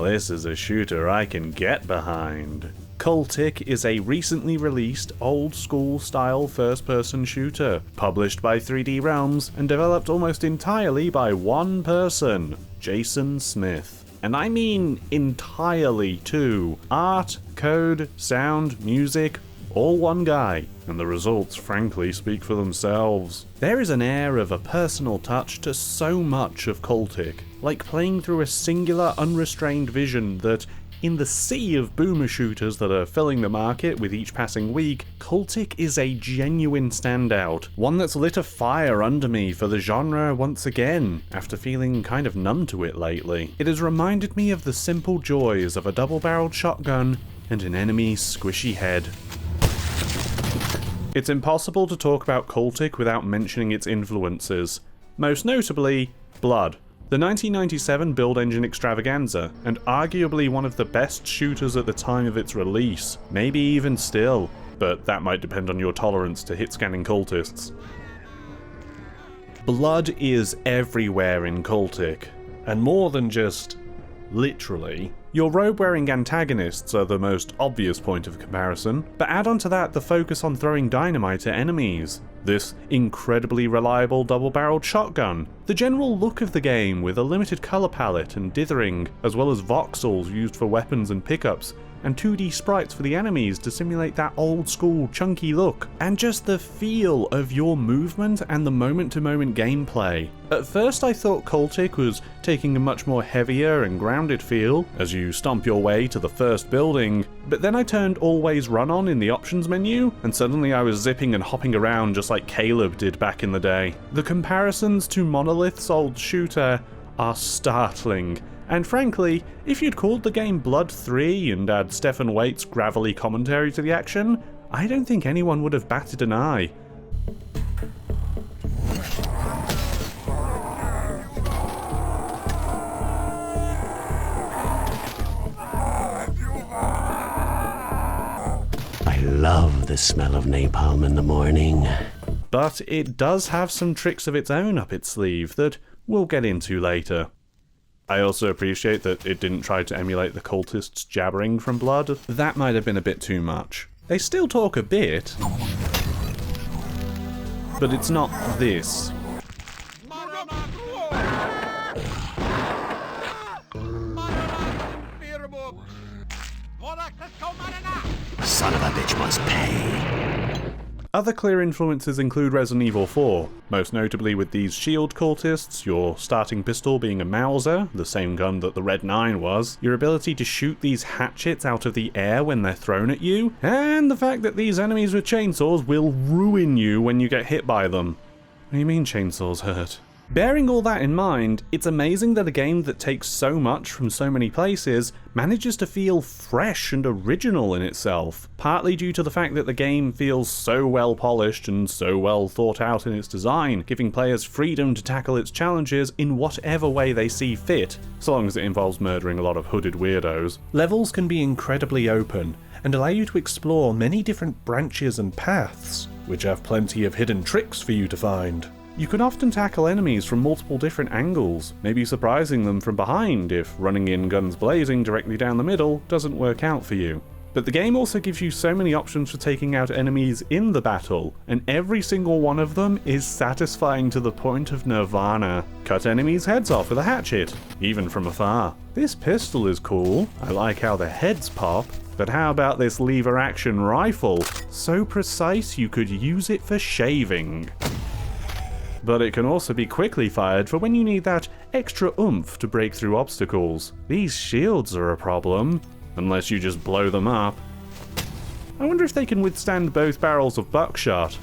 this is a shooter I can get behind. Cultic is a recently released old-school style first-person shooter, published by 3D Realms and developed almost entirely by one person, Jason Smith. And I mean entirely too. Art, code, sound, music, all one guy, and the results frankly speak for themselves. There is an air of a personal touch to so much of Cultic, like playing through a singular unrestrained vision that, in the sea of boomer shooters that are filling the market with each passing week, Cultic is a genuine standout, one that's lit a fire under me for the genre once again, after feeling kind of numb to it lately. It has reminded me of the simple joys of a double-barreled shotgun and an enemy's squishy head. It's impossible to talk about Cultic without mentioning its influences, most notably Blood, the 1997 build engine extravaganza, and arguably one of the best shooters at the time of its release, maybe even still, but that might depend on your tolerance to hit-scanning cultists. Blood is everywhere in Cultic, and more than just literally. Your robe-wearing antagonists are the most obvious point of comparison, but add on to that the focus on throwing dynamite at enemies, this incredibly reliable double-barreled shotgun, the general look of the game with a limited colour palette and dithering, as well as voxels used for weapons and pickups, and 2D sprites for the enemies to simulate that old-school chunky look, and just the feel of your movement and the moment-to-moment gameplay. At first I thought Cultic was taking a much more heavier and grounded feel as you stomp your way to the first building, but then I turned Always Run On in the options menu, and suddenly I was zipping and hopping around just like Caleb did back in the day. The comparisons to Monolith's old shooter are startling, and frankly, if you'd called the game Blood 3 and add Stephen Waite's gravelly commentary to the action, I don't think anyone would have batted an eye. I love the smell of napalm in the morning. But it does have some tricks of its own up its sleeve that we'll get into later. I also appreciate that it didn't try to emulate the cultists jabbering from Blood. That might have been a bit too much. They still talk a bit, but it's not this. Son of a bitch must pay. Other clear influences include Resident Evil 4, most notably with these shield cultists, your starting pistol being a Mauser, the same gun that the Red 9 was, your ability to shoot these hatchets out of the air when they're thrown at you, and the fact that these enemies with chainsaws will ruin you when you get hit by them. What do you mean chainsaws hurt? Bearing all that in mind, it's amazing that a game that takes so much from so many places manages to feel fresh and original in itself, partly due to the fact that the game feels so well polished and so well thought out in its design, giving players freedom to tackle its challenges in whatever way they see fit, so long as it involves murdering a lot of hooded weirdos. Levels can be incredibly open, and allow you to explore many different branches and paths, which have plenty of hidden tricks for you to find. You can often tackle enemies from multiple different angles, maybe surprising them from behind if running in guns blazing directly down the middle doesn't work out for you. But the game also gives you so many options for taking out enemies in the battle, and every single one of them is satisfying to the point of nirvana. Cut enemies' heads off with a hatchet, even from afar. This pistol is cool, I like how the heads pop, but how about this lever action rifle? So precise you could use it for shaving. But it can also be quickly fired for when you need that extra oomph to break through obstacles. These shields are a problem, unless you just blow them up. I wonder if they can withstand both barrels of buckshot.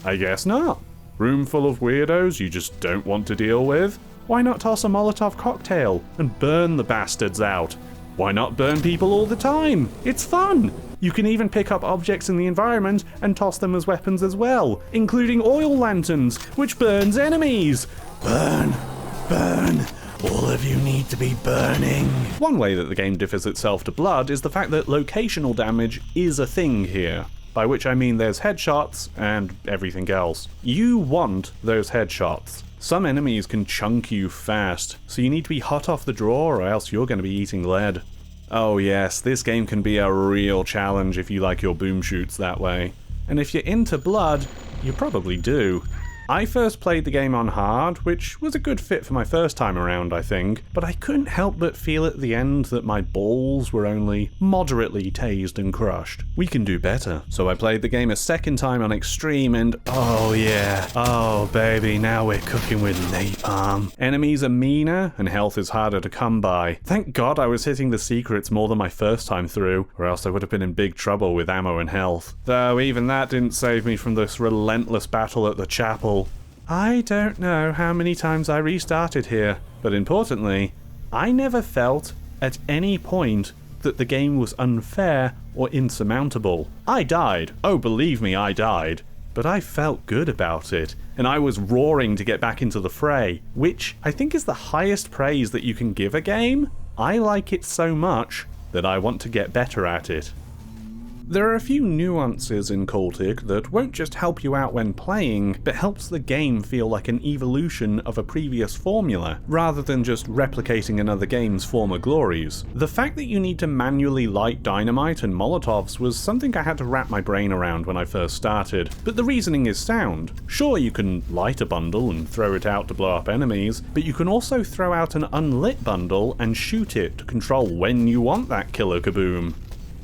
I guess not. Room full of weirdos you just don't want to deal with? Why not toss a Molotov cocktail and burn the bastards out? Why not burn people all the time? It's fun! You can even pick up objects in the environment and toss them as weapons as well, including oil lanterns, which burns enemies! Burn! Burn! All of you need to be burning! One way that the game differs itself to Blood is the fact that locational damage is a thing here. By which I mean there's headshots and everything else. You want those headshots. Some enemies can chunk you fast, so you need to be hot off the draw or else you're going to be eating lead. Oh yes, this game can be a real challenge if you like your boom shoots that way. And if you're into blood, you probably do. I first played the game on hard, which was a good fit for my first time around, I think, but I couldn't help but feel at the end that my balls were only moderately tased and crushed. We can do better. So I played the game a second time on extreme and oh yeah, oh baby, now we're cooking with napalm. Enemies are meaner and health is harder to come by. Thank God I was hitting the secrets more than my first time through, or else I would have been in big trouble with ammo and health. Though even that didn't save me from this relentless battle at the chapel. I don't know how many times I restarted here, but importantly, I never felt at any point that the game was unfair or insurmountable. I died, oh believe me I died, but I felt good about it, and I was roaring to get back into the fray, which I think is the highest praise that you can give a game. I like it so much that I want to get better at it. There are a few nuances in Cultic that won't just help you out when playing, but helps the game feel like an evolution of a previous formula, rather than just replicating another game's former glories. The fact that you need to manually light dynamite and molotovs was something I had to wrap my brain around when I first started, but the reasoning is sound. Sure, you can light a bundle and throw it out to blow up enemies, but you can also throw out an unlit bundle and shoot it to control when you want that killer kaboom.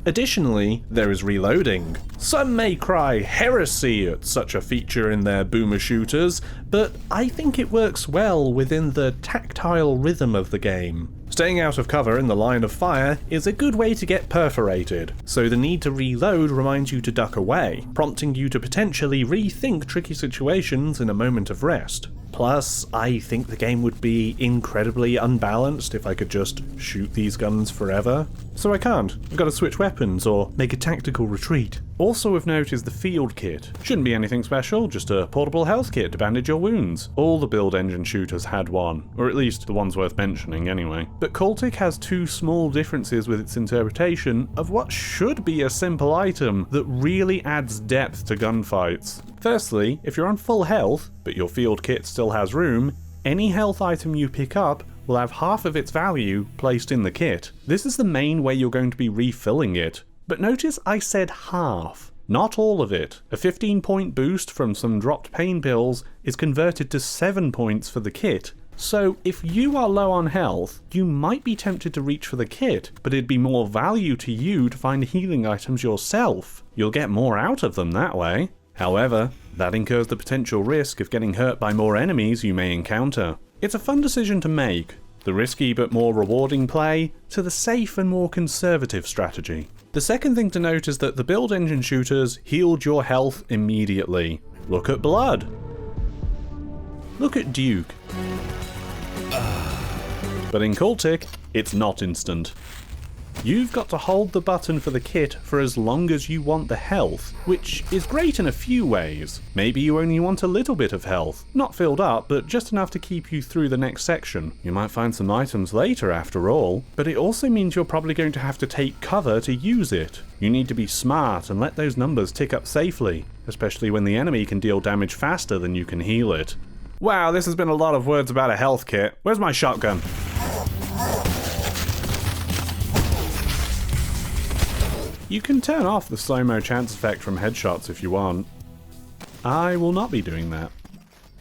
Additionally, there is reloading. Some may cry heresy at such a feature in their boomer shooters, but I think it works well within the tactile rhythm of the game. Staying out of cover in the line of fire is a good way to get perforated, so the need to reload reminds you to duck away, prompting you to potentially rethink tricky situations in a moment of rest. Plus, I think the game would be incredibly unbalanced if I could just shoot these guns forever. So I can't. I've got to switch weapons or make a tactical retreat. Also of note is the field kit. Shouldn't be anything special, just a portable health kit to bandage your wounds. All the build engine shooters had one, or at least the ones worth mentioning anyway. But Cultic has two small differences with its interpretation of what should be a simple item that really adds depth to gunfights. Firstly, if you're on full health, but your field kit still has room, any health item you pick up will have half of its value placed in the kit. This is the main way you're going to be refilling it. But notice I said half, not all of it. A 15-point boost from some dropped pain pills is converted to 7 points for the kit. So if you are low on health, you might be tempted to reach for the kit, but it'd be more value to you to find healing items yourself. You'll get more out of them that way. However, that incurs the potential risk of getting hurt by more enemies you may encounter. It's a fun decision to make, the risky but more rewarding play to the safe and more conservative strategy. The second thing to note is that the build engine shooters healed your health immediately. Look at Blood. Look at Duke. But in Cultic, it's not instant. You've got to hold the button for the kit for as long as you want the health, which is great in a few ways. Maybe you only want a little bit of health, not filled up, but just enough to keep you through the next section. You might find some items later after all, but it also means you're probably going to have to take cover to use it. You need to be smart and let those numbers tick up safely, especially when the enemy can deal damage faster than you can heal it. Wow, this has been a lot of words about a health kit. Where's my shotgun? You can turn off the slow-mo chance effect from headshots if you want. I will not be doing that.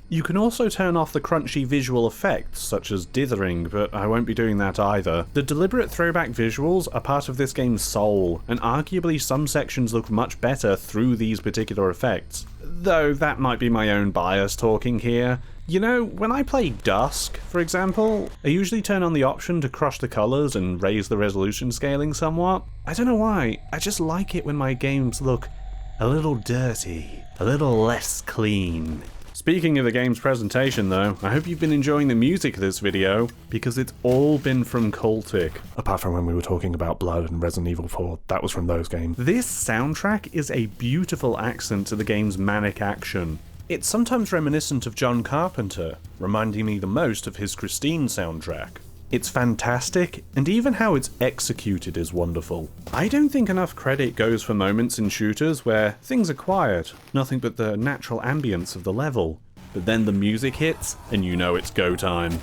You can also turn off the crunchy visual effects, such as dithering, but I won't be doing that either. The deliberate throwback visuals are part of this game's soul, and arguably some sections look much better through these particular effects. Though that might be my own bias talking here. You know, when I play Dusk, for example, I usually turn on the option to crush the colours and raise the resolution scaling somewhat. I don't know why, I just like it when my games look a little dirty, a little less clean. Speaking of the game's presentation though, I hope you've been enjoying the music of this video, because it's all been from Cultic. Apart from when we were talking about Blood and Resident Evil 4, that was from those games. This soundtrack is a beautiful accent to the game's manic action. It's sometimes reminiscent of John Carpenter, reminding me the most of his Christine soundtrack. It's fantastic, and even how it's executed is wonderful. I don't think enough credit goes for moments in shooters where things are quiet, nothing but the natural ambience of the level. but then the music hits and you know it's go time.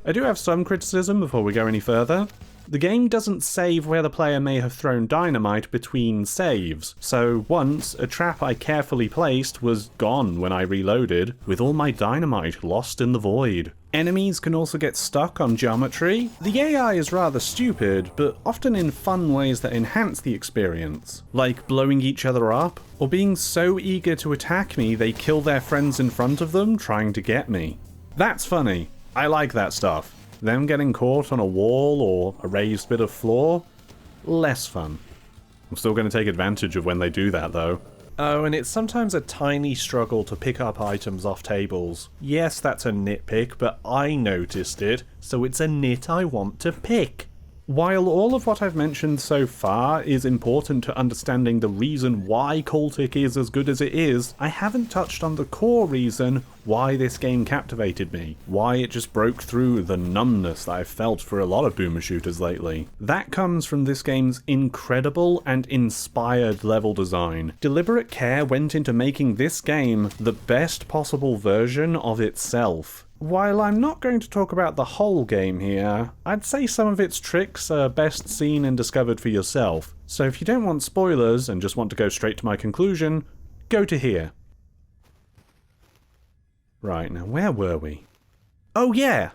I do have some criticism before we go any further. The game doesn't save where the player may have thrown dynamite between saves, so once a trap I carefully placed was gone when I reloaded, with all my dynamite lost in the void. Enemies can also get stuck on geometry. The AI is rather stupid, but often in fun ways that enhance the experience, like blowing each other up, or being so eager to attack me they kill their friends in front of them trying to get me. That's funny. I like that stuff. Them getting caught on a wall or a raised bit of floor, less fun. I'm still going to take advantage of when they do that though. Oh, and it's sometimes a tiny struggle to pick up items off tables. Yes, that's a nitpick, but I noticed it, so it's a nit I want to pick. While all of what I've mentioned so far is important to understanding the reason why Cultic is as good as it is, I haven't touched on the core reason why this game captivated me, why it just broke through the numbness that I've felt for a lot of boomer shooters lately. That comes from this game's incredible and inspired level design. Deliberate care went into making this game the best possible version of itself. While I'm not going to talk about the whole game here, I'd say some of its tricks are best seen and discovered for yourself, so if you don't want spoilers and just want to go straight to my conclusion, go to here. Right, now where were we? Oh yeah!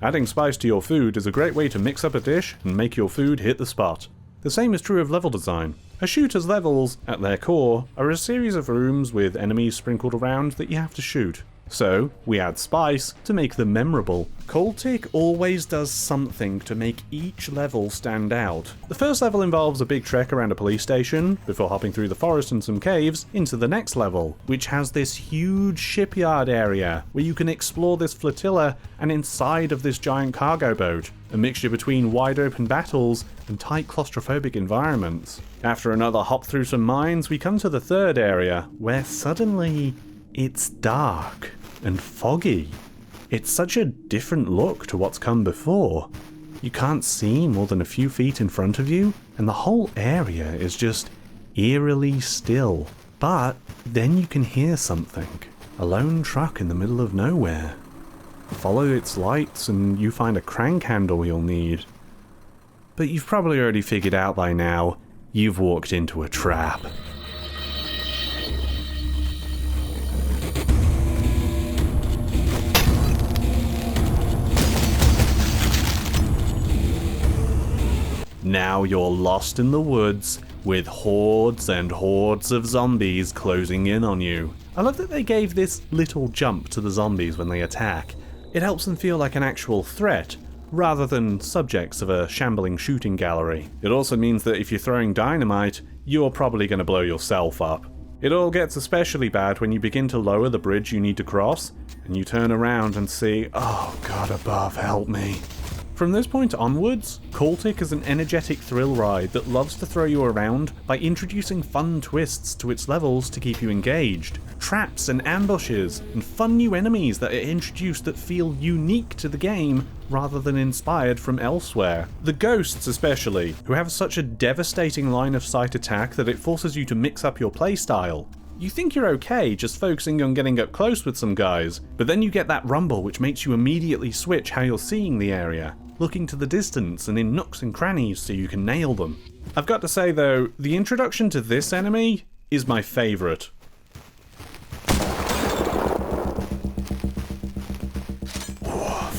Adding spice to your food is a great way to mix up a dish and make your food hit the spot. The same is true of level design. A shooter's levels, at their core, are a series of rooms with enemies sprinkled around that you have to shoot. So, we add spice to make them memorable. Cultic always does something to make each level stand out. The first level involves a big trek around a police station, before hopping through the forest and some caves, into the next level, which has this huge shipyard area, where you can explore this flotilla and inside of this giant cargo boat, a mixture between wide open battles and tight claustrophobic environments. After another hop through some mines, we come to the third area, where suddenly it's dark and foggy. It's such a different look to what's come before. You can't see more than a few feet in front of you, and the whole area is just eerily still. But then you can hear something. A lone truck in the middle of nowhere. Follow its lights and you find a crank handle you'll need. But you've probably already figured out by now, you've walked into a trap. Now you're lost in the woods, with hordes and hordes of zombies closing in on you. I love that they gave this little jump to the zombies when they attack. It helps them feel like an actual threat, rather than subjects of a shambling shooting gallery. It also means that if you're throwing dynamite, you're probably going to blow yourself up. It all gets especially bad when you begin to lower the bridge you need to cross, and you turn around and see, oh god above, help me. From this point onwards, Cultic is an energetic thrill ride that loves to throw you around by introducing fun twists to its levels to keep you engaged. Traps and ambushes, and fun new enemies that are introduced that feel unique to the game rather than inspired from elsewhere. The ghosts especially, who have such a devastating line of sight attack that it forces you to mix up your playstyle. You think you're okay just focusing on getting up close with some guys, but then you get that rumble which makes you immediately switch how you're seeing the area, looking to the distance and in nooks and crannies so you can nail them. I've got to say though, the introduction to this enemy is my favourite.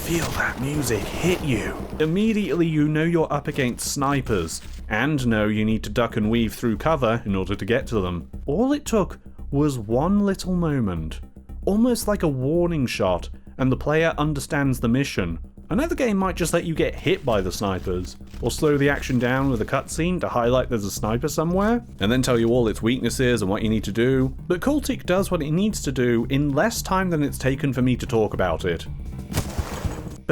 Feel that music hit you. Immediately you know you're up against snipers, and know you need to duck and weave through cover in order to get to them. All it took was one little moment, almost like a warning shot, and the player understands the mission. Another game might just let you get hit by the snipers, or slow the action down with a cutscene to highlight there's a sniper somewhere, and then tell you all its weaknesses and what you need to do. But Cultic does what it needs to do in less time than it's taken for me to talk about it.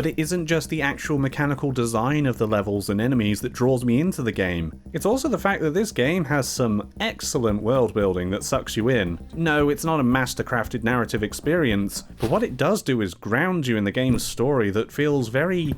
But it isn't just the actual mechanical design of the levels and enemies that draws me into the game. It's also the fact that this game has some excellent world building that sucks you in. No, it's not a master-crafted narrative experience, but what it does do is ground you in the game's story that feels very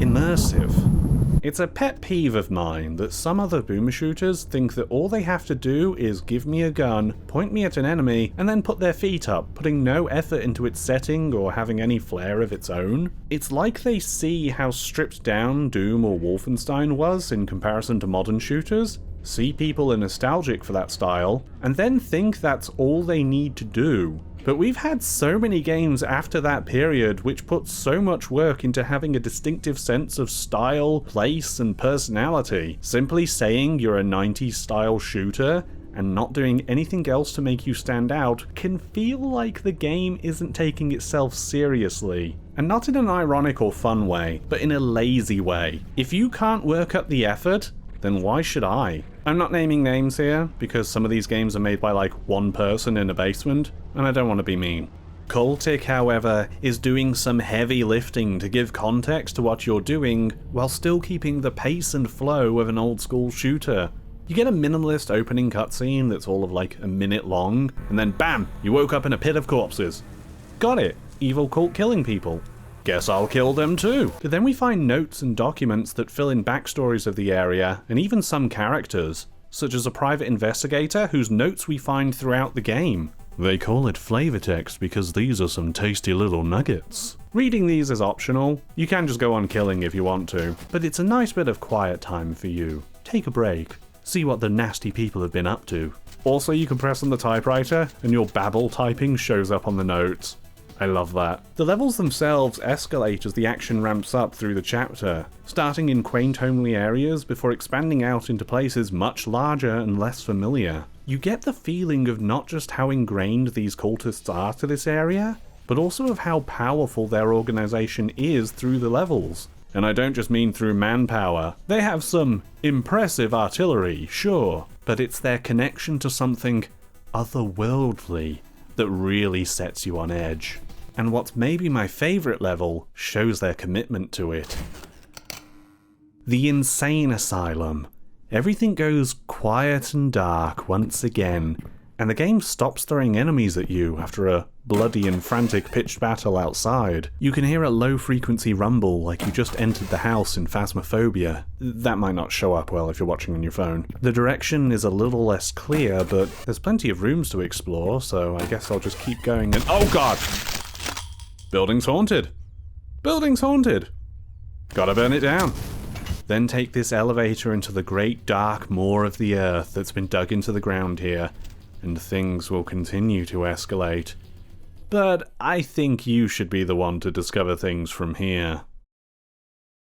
immersive. It's a pet peeve of mine that some other boomer shooters think that all they have to do is give me a gun, point me at an enemy, and then put their feet up, putting no effort into its setting or having any flair of its own. It's like they see how stripped down Doom or Wolfenstein was in comparison to modern shooters, see people are nostalgic for that style, and then think that's all they need to do. But we've had so many games after that period which put so much work into having a distinctive sense of style, place, and personality. Simply saying you're a 90s style shooter and not doing anything else to make you stand out can feel like the game isn't taking itself seriously. And not in an ironic or fun way, but in a lazy way. If you can't work up the effort, then why should I? I'm not naming names here, because some of these games are made by like one person in a basement, and I don't want to be mean. Cultic, however, is doing some heavy lifting to give context to what you're doing, while still keeping the pace and flow of an old school shooter. You get a minimalist opening cutscene that's all of like a minute long, and then BAM! You woke up in a pit of corpses. Got it! Evil cult killing people. Guess I'll kill them too. But then we find notes and documents that fill in backstories of the area, and even some characters, such as a private investigator whose notes we find throughout the game. They call it flavor text because these are some tasty little nuggets. Reading these is optional. You can just go on killing if you want to, but it's a nice bit of quiet time for you. Take a break. See what the nasty people have been up to. Also, you can press on the typewriter and your babble typing shows up on the notes. I love that. The levels themselves escalate as the action ramps up through the chapter, starting in quaint homely areas before expanding out into places much larger and less familiar. You get the feeling of not just how ingrained these cultists are to this area, but also of how powerful their organization is through the levels. And I don't just mean through manpower. They have some impressive artillery, sure, but it's their connection to something otherworldly that really sets you on edge. And what's maybe my favourite level shows their commitment to it. The Insane Asylum. Everything goes quiet and dark once again, and the game stops throwing enemies at you after a bloody and frantic pitched battle outside. You can hear a low-frequency rumble like you just entered the house in Phasmophobia. That might not show up well if you're watching on your phone. The direction is a little less clear, but there's plenty of rooms to explore, so I guess I'll just keep going and— oh god! Building's haunted! Building's haunted! Gotta burn it down! Then take this elevator into the great dark maw of the earth that's been dug into the ground here, and things will continue to escalate. But I think you should be the one to discover things from here.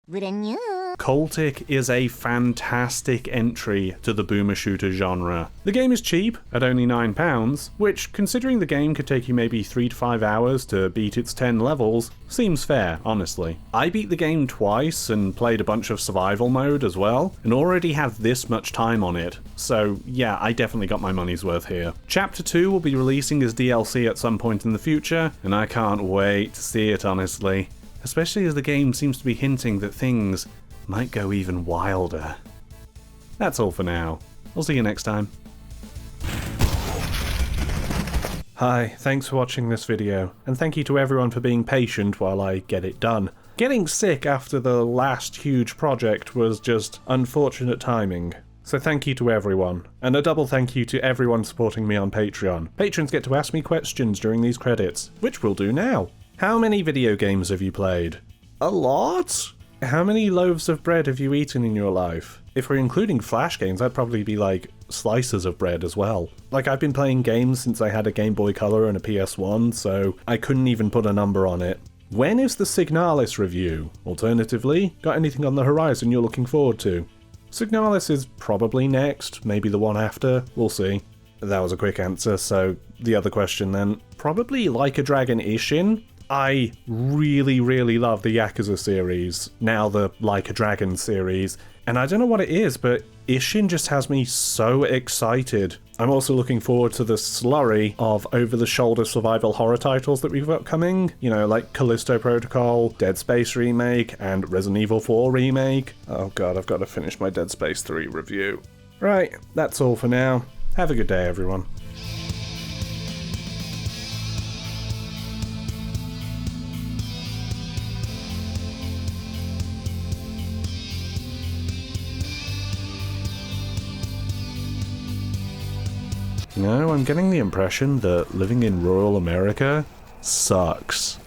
Cultic is a fantastic entry to the boomer shooter genre. The game is cheap, at only £9, which, considering the game could take you maybe 3 to 5 hours to beat its 10 levels, seems fair, honestly. I beat the game twice and played a bunch of survival mode as well, and already have this much time on it, so yeah, I definitely got my money's worth here. Chapter 2 will be releasing as DLC at some point in the future, and I can't wait to see it, honestly. Especially as the game seems to be hinting that things might go even wilder. That's all for now. I'll see you next time. Hi, thanks for watching this video, and thank you to everyone for being patient while I get it done. Getting sick after the last huge project was just unfortunate timing. So thank you to everyone, and a double thank you to everyone supporting me on Patreon. Patrons get to ask me questions during these credits, which we'll do now. How many video games have you played? A lot? How many loaves of bread have you eaten in your life? If we're including Flash games, that'd probably be like slices of bread as well. Like, I've been playing games since I had a Game Boy Color and a PS1, so I couldn't even put a number on it. When is the Signalis review? Alternatively, got anything on the horizon you're looking forward to? Signalis is probably next, maybe the one after, we'll see. That was a quick answer, so the other question then. Probably Like a Dragon Ishin. I really, really love the Yakuza series, now the Like a Dragon series, and I don't know what it is, but Ishin just has me so excited. I'm also looking forward to the slurry of over-the-shoulder survival horror titles that we've got coming, you know, like Callisto Protocol, Dead Space Remake, and Resident Evil 4 Remake. Oh god, I've got to finish my Dead Space 3 review. Right, that's all for now. Have a good day, everyone. You know, I'm getting the impression that living in rural America sucks.